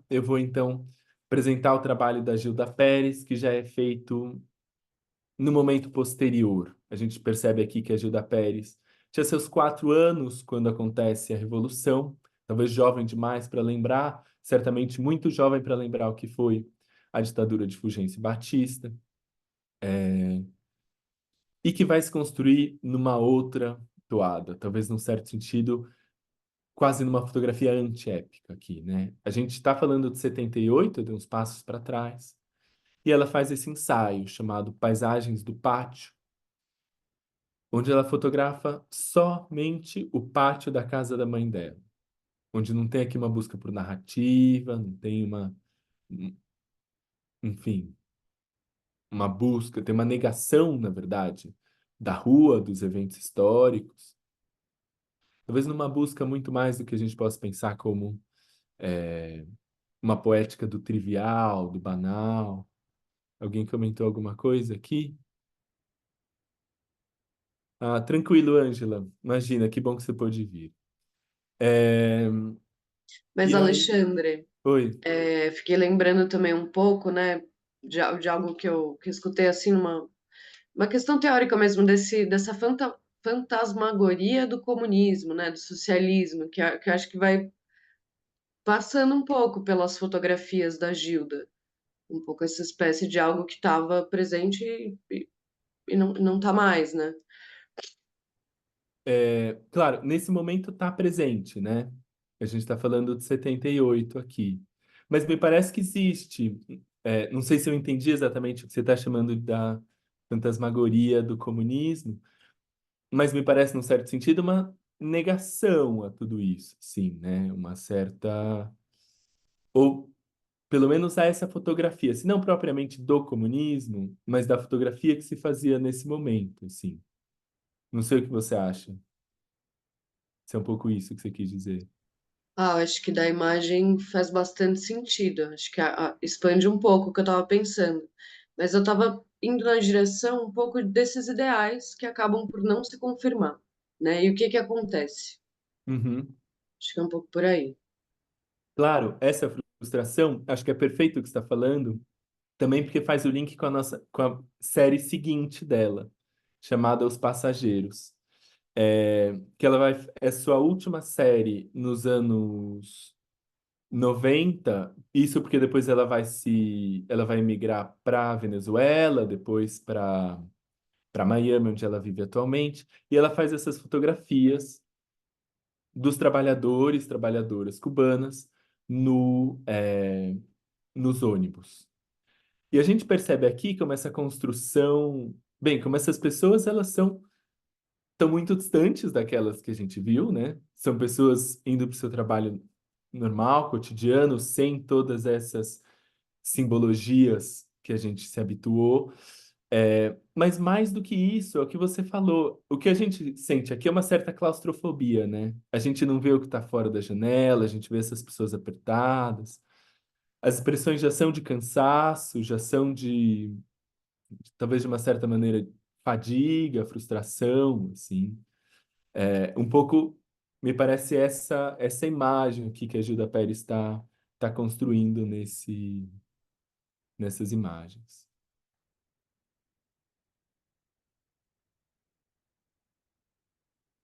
eu vou então apresentar o trabalho da Gilda Pérez, que já é feito no momento posterior. A gente percebe aqui que a Gilda Pérez tinha seus 4 anos quando acontece a Revolução, talvez jovem demais para lembrar, certamente muito jovem para lembrar o que foi a ditadura de Fulgêncio Batista, e que vai se construir numa outra toada, talvez num certo sentido, quase numa fotografia antiépica aqui, né? A gente está falando de 78, de uns passos para trás, e ela faz esse ensaio chamado Paisagens do Pátio, onde ela fotografa somente o pátio da casa da mãe dela, onde não tem aqui uma busca por narrativa, não tem enfim, uma busca, tem uma negação, na verdade, da rua, dos eventos históricos, talvez numa busca muito mais do que a gente possa pensar como uma poética do trivial, do banal. Alguém comentou alguma coisa aqui? Ah, tranquilo, Ângela. Imagina, que bom que você pôde vir. É, Mas, E aí? Alexandre, Oi. fiquei lembrando também um pouco, né, de algo que eu escutei assim, uma questão teórica mesmo dessa fantasmagoria do comunismo, né, do socialismo, que eu acho que vai passando um pouco pelas fotografias da Gilda, um pouco essa espécie de algo que estava presente e não está mais, né? Claro, nesse momento está presente, né? A gente está falando de 78 aqui. Mas me parece que existe, não sei se eu entendi exatamente o que você está chamando da fantasmagoria do comunismo, mas me parece, num certo sentido, uma negação a tudo isso, sim, né? Uma certa. Ou pelo menos a essa fotografia, se não propriamente do comunismo, mas da fotografia que se fazia nesse momento, assim. Não sei o que você acha, se é um pouco isso que você quis dizer. Ah, eu acho que da imagem faz bastante sentido. Acho que expande um pouco o que eu estava pensando. Mas eu estava indo na direção um pouco desses ideais que acabam por não se confirmar, né? E o que que acontece? Uhum. Acho que é um pouco por aí. Claro, essa frustração, acho que é perfeito o que você está falando, também porque faz o link com com a série seguinte dela, chamada Os Passageiros. Que ela é sua última série nos anos 90, isso porque depois ela vai migrar para Venezuela, depois para Miami, onde ela vive atualmente, e ela faz essas fotografias dos trabalhadores, trabalhadoras cubanas nos ônibus. E a gente percebe aqui como essa construção, bem, como essas pessoas elas estão muito distantes daquelas que a gente viu, né? São pessoas indo para o seu trabalho normal, cotidiano, sem todas essas simbologias que a gente se habituou. Mas mais do que isso, é o que você falou. O que a gente sente aqui é uma certa claustrofobia, né? A gente não vê o que está fora da janela, a gente vê essas pessoas apertadas. As expressões já são de cansaço, já são talvez de uma certa maneira, fadiga, frustração, assim. Um pouco, me parece essa imagem aqui que a Gilda Pérez está construindo nessas imagens.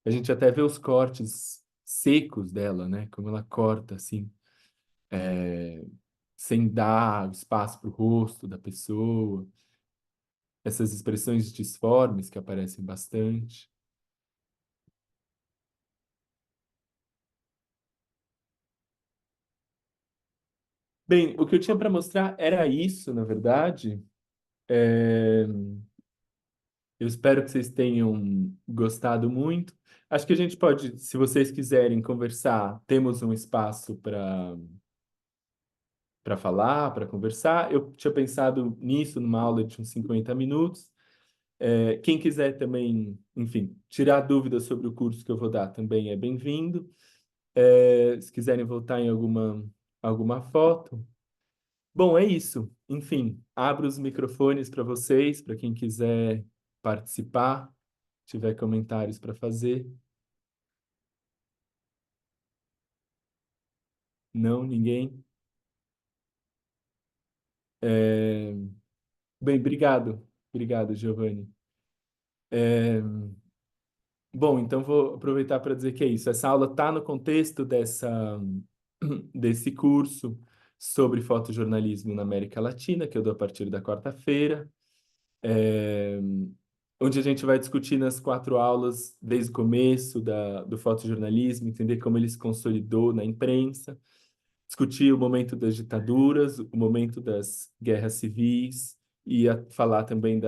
A gente até vê os cortes secos dela, né? Como ela corta, assim, sem dar espaço para o rosto da pessoa. Essas expressões disformes que aparecem bastante. Bem, o que eu tinha para mostrar era isso, na verdade. Eu espero que vocês tenham gostado muito. Acho que a gente pode, se vocês quiserem conversar, temos um espaço para falar, para conversar. Eu tinha pensado nisso numa aula de uns 50 minutos. Quem quiser também, enfim, tirar dúvidas sobre o curso que eu vou dar também é bem-vindo. Se quiserem voltar em alguma foto. Bom, é isso. Enfim, abro os microfones para vocês, para quem quiser participar, tiver comentários para fazer. Não, ninguém? É, Bem, obrigado. Obrigado, Giovanni. Bom, então vou aproveitar para dizer que é isso. Essa aula está no contexto desse curso sobre fotojornalismo na América Latina, que eu dou a partir da quarta-feira, é, onde a gente vai discutir nas 4 aulas, desde o começo do fotojornalismo, entender como ele se consolidou na imprensa, discutir o momento das ditaduras, o momento das guerras civis, e falar também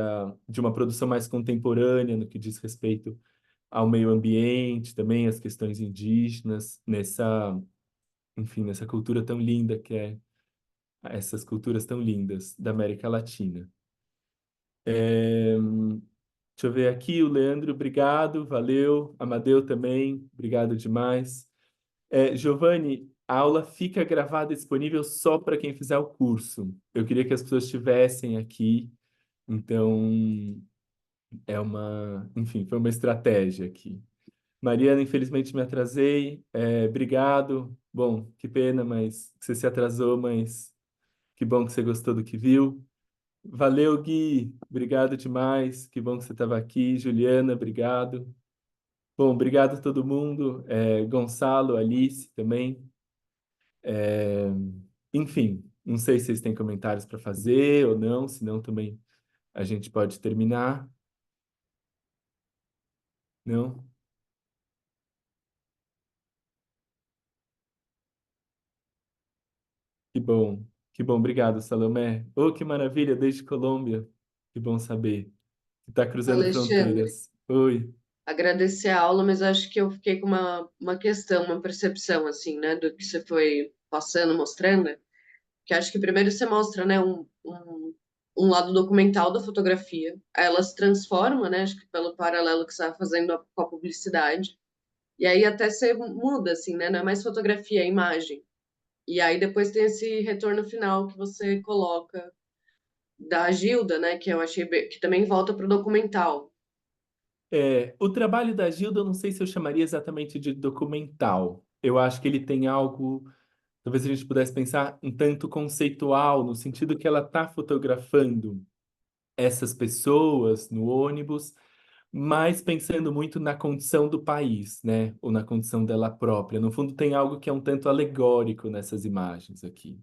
de uma produção mais contemporânea no que diz respeito ao meio ambiente, também as questões indígenas, enfim, nessa cultura tão linda que é essas culturas tão lindas da América Latina. Deixa eu ver aqui, o Leandro, obrigado, valeu. Amadeu também, obrigado demais. Giovanni, a aula fica gravada e disponível só para quem fizer o curso. Eu queria que as pessoas estivessem aqui, então enfim, foi uma estratégia aqui. Mariana, infelizmente me atrasei. Obrigado. Bom, que pena, mas que você se atrasou, mas que bom que você gostou do que viu. Valeu, Gui. Obrigado demais. Que bom que você estava aqui. Juliana, obrigado. Bom, obrigado a todo mundo. Gonçalo, Alice também. É, Enfim, não sei se vocês têm comentários para fazer ou não, senão também a gente pode terminar. Não? Que bom. Que bom, obrigado, Salomé. Oh, que maravilha, desde Colômbia. Que bom saber. Que está cruzando Alexandre, fronteiras. Oi. agradecer a aula, mas acho que eu fiquei com uma questão, uma percepção, assim, né, do que você foi passando, mostrando, que acho que primeiro você mostra, né, um lado documental da fotografia, aí ela se transforma, né, acho que pelo paralelo que você está fazendo com a publicidade, e aí até você muda, assim, né, não é mais fotografia, é imagem. E aí depois tem esse retorno final que você coloca da Gilda, né, que eu achei que também volta para o documental. O trabalho da Gilda, eu não sei se eu chamaria exatamente de documental. Eu acho que ele tem algo, talvez a gente pudesse pensar um tanto conceitual, no sentido que ela está fotografando essas pessoas no ônibus, mas pensando muito na condição do país, né? Ou na condição dela própria. No fundo, tem algo que é um tanto alegórico nessas imagens aqui.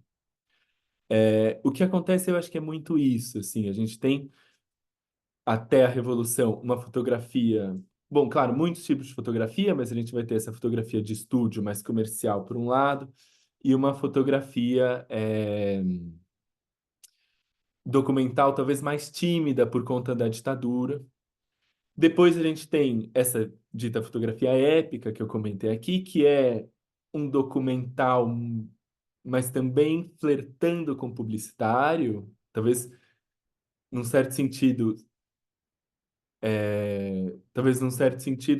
O que acontece, eu acho que é muito isso, assim, a gente tem até a Revolução uma fotografia, bom, claro, muitos tipos de fotografia, mas a gente vai ter essa fotografia de estúdio mais comercial por um lado, e uma fotografia documental talvez mais tímida por conta da ditadura. Depois a gente tem essa dita fotografia épica que eu comentei aqui, que é um documental, mas também flertando com publicitário, talvez num certo sentido,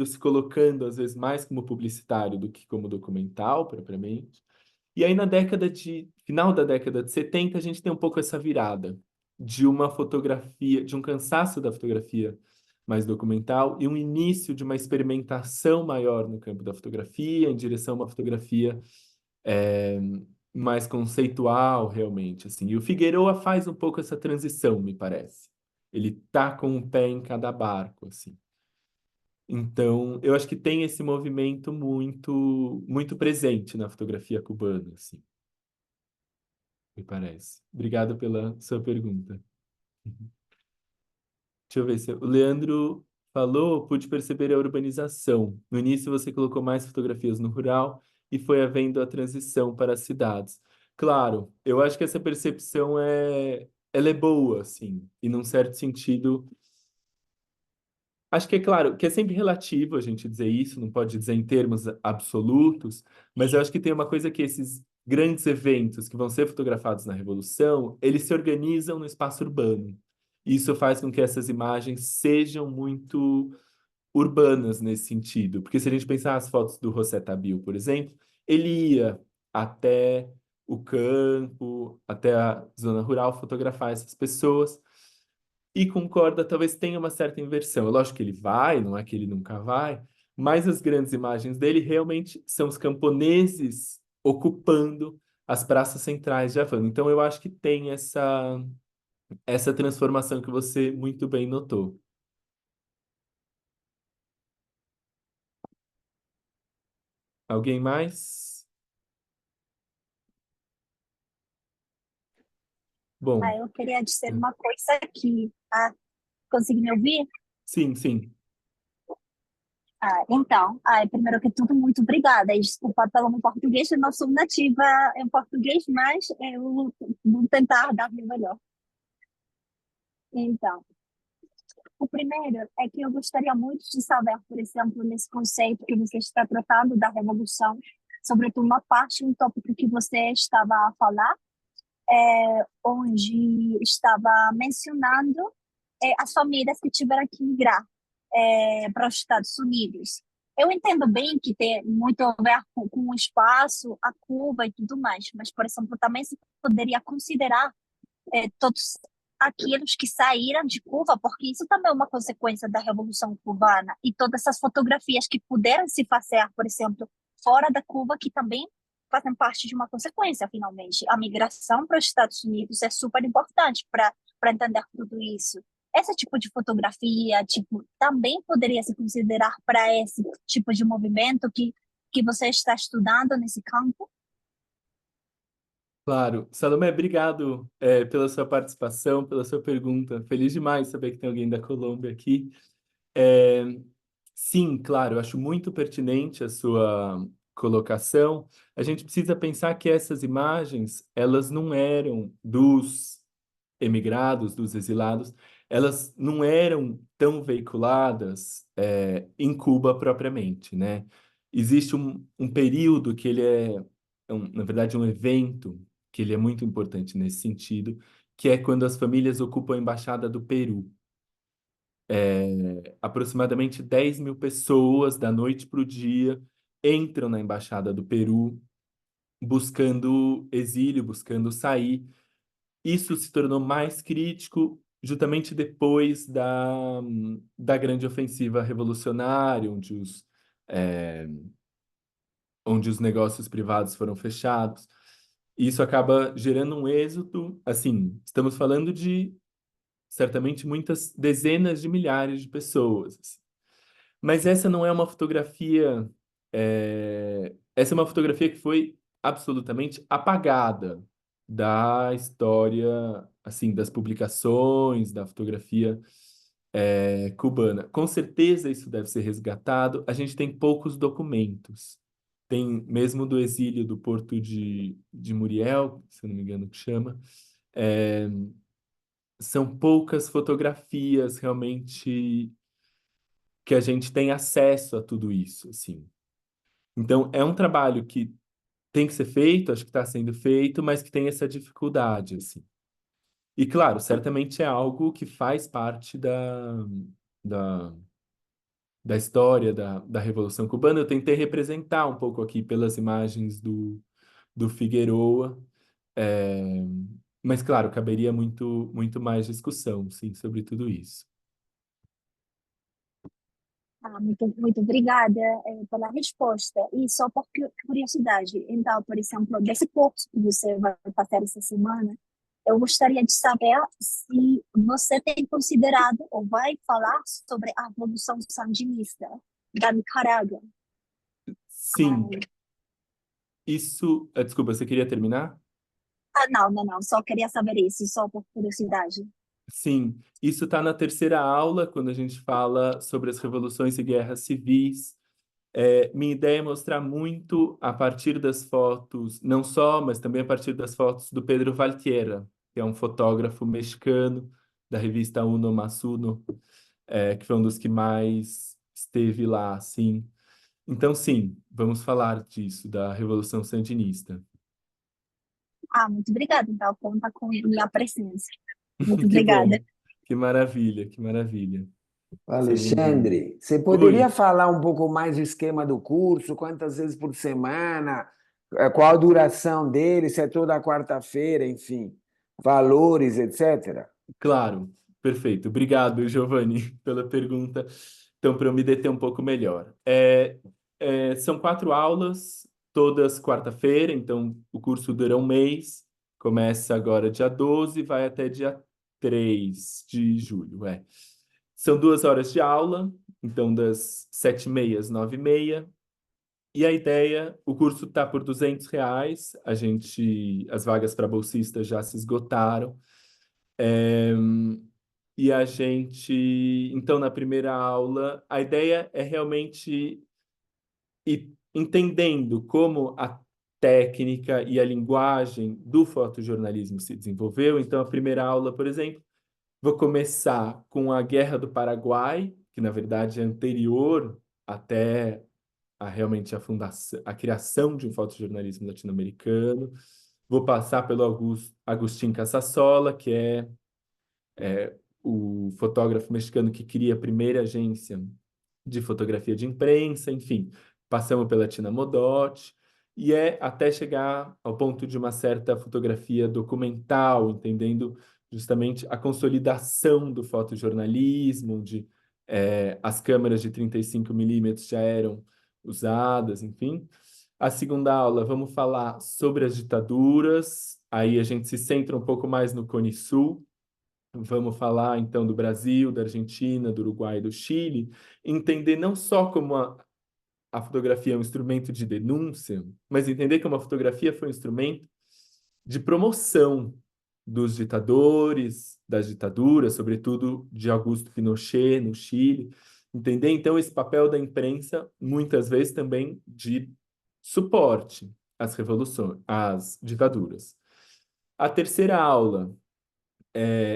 se colocando às vezes mais como publicitário do que como documental, propriamente. E aí final da década de 70, a gente tem um pouco essa virada de uma fotografia, de um cansaço da fotografia mais documental, e um início de uma experimentação maior no campo da fotografia, em direção a uma fotografia é, mais conceitual, realmente, assim. E o Figueroa faz um pouco essa transição, me parece. Ele tá com um pé em cada barco, assim. Então, eu acho que tem esse movimento muito presente na fotografia cubana, assim, me parece. Obrigado pela sua pergunta. Deixa eu ver se o Leandro falou, pude perceber a urbanização. No início você colocou mais fotografias no rural e foi havendo a transição para as cidades. Claro, eu acho que essa percepção ela é boa, assim, e num certo sentido, acho que é claro que é sempre relativo a gente dizer isso, não pode dizer em termos absolutos, mas eu acho que tem uma coisa que esses grandes eventos que vão ser fotografados na Revolução, eles se organizam no espaço urbano. Isso faz com que essas imagens sejam muito urbanas nesse sentido. Porque se a gente pensar as fotos do José Tabil, por exemplo, ele ia até o campo, até a zona rural, fotografar essas pessoas. E concorda, talvez tenha uma certa inversão. É lógico que ele vai, não é que ele nunca vai, mas as grandes imagens dele realmente são os camponeses ocupando as praças centrais de Havana. Então eu acho que tem essa transformação que você muito bem notou. Alguém mais? Bom, Eu queria dizer uma coisa aqui. Consegui me ouvir? sim, sim. Então, primeiro que tudo, muito obrigada. E desculpa pelo meu português, eu não sou nativa em português, mas eu vou tentar dar o meu melhor. Então, o primeiro é que eu gostaria muito de saber, por exemplo, nesse conceito que você está tratando da revolução, sobretudo uma parte, um tópico que você estava a falar, onde estava mencionando as famílias que tiveram que migrar para os Estados Unidos. Eu entendo bem que tem muito a ver com o espaço, a Cuba e tudo mais, mas, por exemplo, também se poderia considerar todos aqueles que saíram de Cuba, porque isso também é uma consequência da Revolução Cubana, e todas essas fotografias que puderam se fazer, por exemplo, fora da Cuba, que também fazem parte de uma consequência, finalmente. A migração para os Estados Unidos é super importante para entender tudo isso. Esse tipo de fotografia, tipo, também poderia se considerar para esse tipo de movimento que você está estudando nesse campo? Claro. Salomé, obrigado, pela sua participação, pela sua pergunta. Feliz demais saber que tem alguém da Colômbia aqui. É, sim, claro, eu acho muito pertinente a sua colocação. A gente precisa pensar que essas imagens, elas não eram dos emigrados, dos exilados, elas não eram tão veiculadas, em Cuba propriamente, né? Existe um período que ele na verdade, um evento que ele é muito importante nesse sentido, que é quando as famílias ocupam a Embaixada do Peru. Aproximadamente 10 mil pessoas, da noite para o dia, entram na Embaixada do Peru buscando exílio, buscando sair. Isso se tornou mais crítico justamente depois da grande ofensiva revolucionária, eh, onde os negócios privados foram fechados. Isso acaba gerando um êxodo, assim, estamos falando de certamente muitas dezenas de milhares de pessoas, assim. Mas essa não é uma fotografia. Essa é uma fotografia que foi absolutamente apagada da história, assim, das publicações, da fotografia, cubana. Com certeza isso deve ser resgatado. A gente tem poucos documentos. Tem mesmo do exílio do Porto de Muriel, se eu não me engano que chama. É, são poucas fotografias realmente que a gente tem acesso a tudo isso, assim. Então, é um trabalho que tem que ser feito, acho que está sendo feito, mas que tem essa dificuldade, assim. E, claro, certamente é algo que faz parte da, da história da Revolução Cubana. Eu tentei representar um pouco aqui pelas imagens do Figueroa, é, mas, claro, caberia muito mais discussão, sim, sobre tudo isso. Muito obrigada, pela resposta. E só por curiosidade, então, por exemplo, desse curso que você vai fazer essa semana, eu gostaria de saber se você tem considerado ou vai falar sobre a Revolução Sandinista da Nicarágua. Sim, isso. Desculpa, você queria terminar? Não, só queria saber isso, só por curiosidade. Sim, isso está na terceira aula, quando a gente fala sobre as revoluções e guerras civis. Minha ideia é mostrar muito a partir das fotos, não só, mas também a partir das fotos do Pedro Valtierra, que é um fotógrafo mexicano da revista Uno Más Uno, que foi um dos que mais esteve lá, assim. Então, sim, vamos falar disso, da Revolução Sandinista. Muito obrigada, então, conta com minha presença. Muito Que obrigada. bom, que maravilha, que maravilha. Seja bem-vindo. Alexandre, você poderia Oi, falar um pouco mais do esquema do curso? Quantas vezes por semana? Qual a duração dele? Se é toda quarta-feira, enfim, valores, etc. claro, perfeito. Obrigado, Giovanni, pela pergunta. Então, para eu me deter um pouco melhor. São 4 aulas, todas quarta-feira, então o curso dura um mês, começa agora dia 12 e vai até dia 3 de julho. São 2 horas de aula, então das 7h30 às 9h30. E a ideia, o curso está por R$ 200, as vagas para bolsistas já se esgotaram. É, e a gente, então, na primeira aula, a ideia é realmente ir entendendo como a técnica e a linguagem do fotojornalismo se desenvolveu. Então, a primeira aula, por exemplo, vou começar com a Guerra do Paraguai, que na verdade é anterior até realmente a criação de um fotojornalismo latino-americano. Vou passar pelo Agustín Casasola, que é o fotógrafo mexicano que cria a primeira agência de fotografia de imprensa, enfim, passamos pela Tina Modotti, e até chegar ao ponto de uma certa fotografia documental, entendendo justamente a consolidação do fotojornalismo, onde as câmeras de 35mm já eram usadas, enfim. A segunda aula, vamos falar sobre as ditaduras, aí a gente se centra um pouco mais no Cone Sul. Vamos falar então do Brasil, da Argentina, do Uruguai, do Chile, entender não só como a fotografia é um instrumento de denúncia, mas entender como a fotografia foi um instrumento de promoção dos ditadores, das ditaduras, sobretudo de Augusto Pinochet no Chile. Entender então esse papel da imprensa, muitas vezes também de suporte às revoluções, às ditaduras. A terceira aula,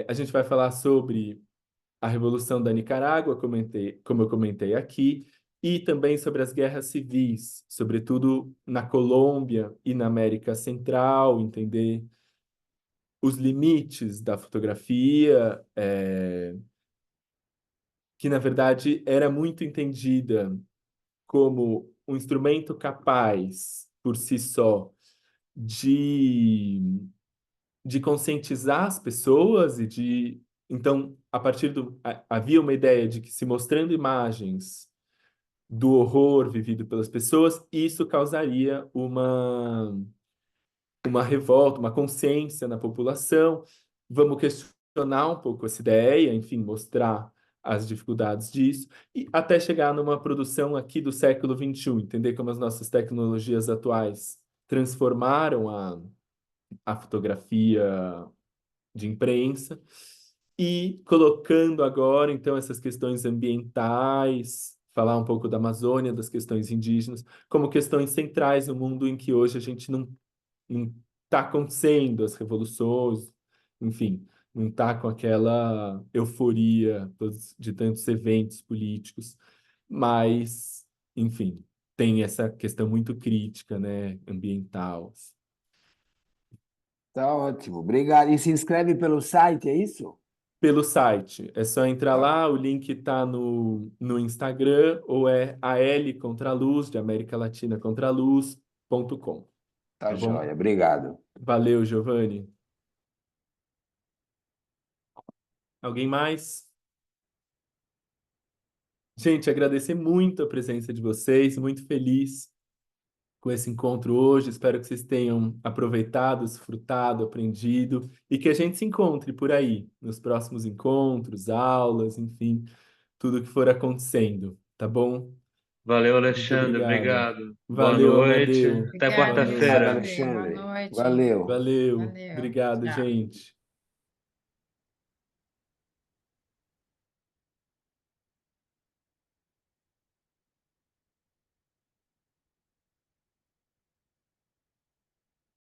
a gente vai falar sobre a Revolução da Nicarágua, como eu comentei aqui, e também sobre as guerras civis, sobretudo na Colômbia e na América Central, entender os limites da fotografia, que na verdade era muito entendida como um instrumento capaz, por si só, de conscientizar as pessoas então, a partir havia uma ideia de que se mostrando imagens do horror vivido pelas pessoas, isso causaria uma revolta, uma consciência na população. Vamos questionar um pouco essa ideia, enfim, mostrar as dificuldades disso, e até chegar numa produção aqui do século XXI, entender como as nossas tecnologias atuais transformaram a fotografia de imprensa, e colocando agora, então, essas questões ambientais, falar um pouco da Amazônia, das questões indígenas, como questões centrais no mundo em que hoje a gente não está acontecendo as revoluções, enfim, não está com aquela euforia de tantos eventos políticos, mas, enfim, tem essa questão muito crítica, né, ambiental. Tá ótimo, obrigado. E se inscreve pelo site, é isso? Pelo site. É só entrar Tá, lá, o link está no Instagram, ou é AL Contraluz, de América Latina Contraluz.com. tá Tá bom? joia, obrigado. Valeu, Giovanni. Alguém mais? Gente, agradecer muito a presença de vocês, muito feliz com esse encontro hoje. Espero que vocês tenham aproveitado, desfrutado, aprendido e que a gente se encontre por aí, nos próximos encontros, aulas, enfim, tudo que for acontecendo, tá bom? Valeu, Muito Alexandre. obrigado. Obrigado. Boa Valeu, noite. Amadeu. Até Obrigada, Boa Obrigado, quarta-feira. noite. Alexandre. Boa Alexandre. noite. Valeu. Valeu. Valeu. Obrigado, Tchau. gente.